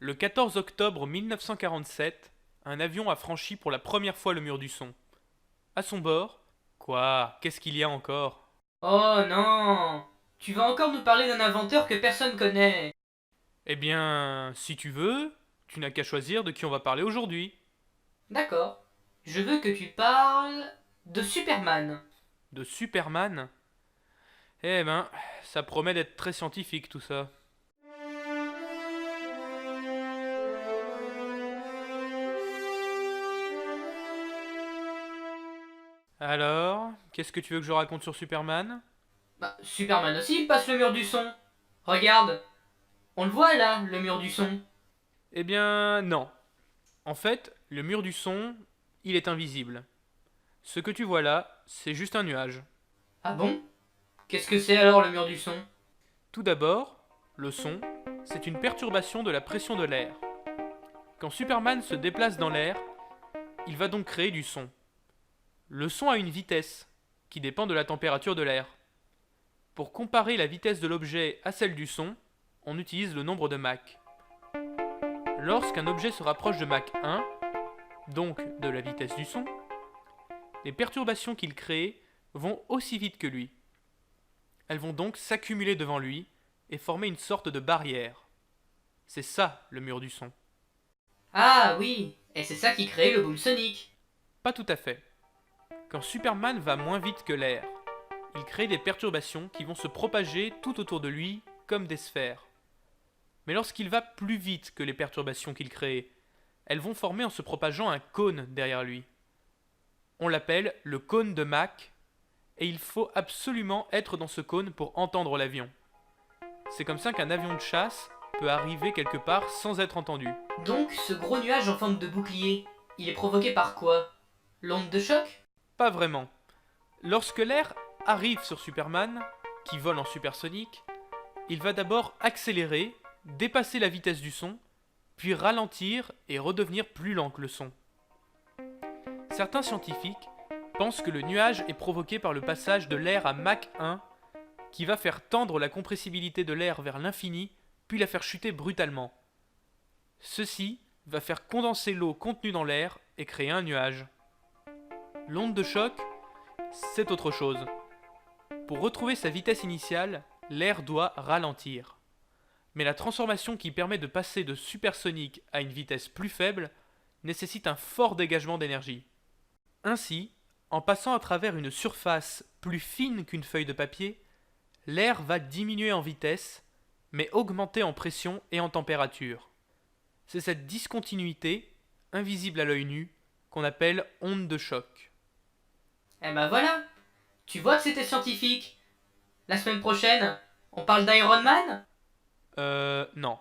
Le 14 octobre 1947, un avion a franchi pour la première fois le mur du son. À son bord, quoi? Qu'est-ce qu'il y a encore? Oh non! Tu vas encore nous parler d'un inventeur que personne connaît. Eh bien, si tu veux, tu n'as qu'à choisir de qui on va parler aujourd'hui. D'accord. Je veux que tu parles de Superman. De Superman? Eh ben, ça promet d'être très scientifique tout ça. Alors, qu'est-ce que tu veux que je raconte sur Superman? Bah, Superman aussi, il passe le mur du son. Regarde, on le voit là, le mur du son. Eh bien, non. En fait, le mur du son, il est invisible. Ce que tu vois là, c'est juste un nuage. Ah bon? Qu'est-ce que c'est alors le mur du son? Tout d'abord, le son, c'est une perturbation de la pression de l'air. Quand Superman se déplace dans l'air, il va donc créer du son. Le son a une vitesse, qui dépend de la température de l'air. Pour comparer la vitesse de l'objet à celle du son, on utilise le nombre de Mach. Lorsqu'un objet se rapproche de Mach 1, donc de la vitesse du son, les perturbations qu'il crée vont aussi vite que lui. Elles vont donc s'accumuler devant lui et former une sorte de barrière. C'est ça le mur du son. Ah oui, et c'est ça qui crée le boom sonic. Pas tout à fait. Quand Superman va moins vite que l'air, il crée des perturbations qui vont se propager tout autour de lui comme des sphères. Mais lorsqu'il va plus vite que les perturbations qu'il crée, elles vont former en se propageant un cône derrière lui. On l'appelle le cône de Mach, et il faut absolument être dans ce cône pour entendre l'avion. C'est comme ça qu'un avion de chasse peut arriver quelque part sans être entendu. Donc ce gros nuage en forme de bouclier, il est provoqué par quoi? L'onde de choc? Pas vraiment. Lorsque l'air arrive sur Superman, qui vole en supersonique, il va d'abord accélérer, dépasser la vitesse du son, puis ralentir et redevenir plus lent que le son. Certains scientifiques pensent que le nuage est provoqué par le passage de l'air à Mach 1, qui va faire tendre la compressibilité de l'air vers l'infini, puis la faire chuter brutalement. Ceci va faire condenser l'eau contenue dans l'air et créer un nuage. L'onde de choc, c'est autre chose. Pour retrouver sa vitesse initiale, l'air doit ralentir. Mais la transformation qui permet de passer de supersonique à une vitesse plus faible nécessite un fort dégagement d'énergie. Ainsi, en passant à travers une surface plus fine qu'une feuille de papier, l'air va diminuer en vitesse, mais augmenter en pression et en température. C'est cette discontinuité, invisible à l'œil nu, qu'on appelle onde de choc. Eh ben voilà, tu vois que c'était scientifique. La semaine prochaine, on parle d'Iron Man? Non.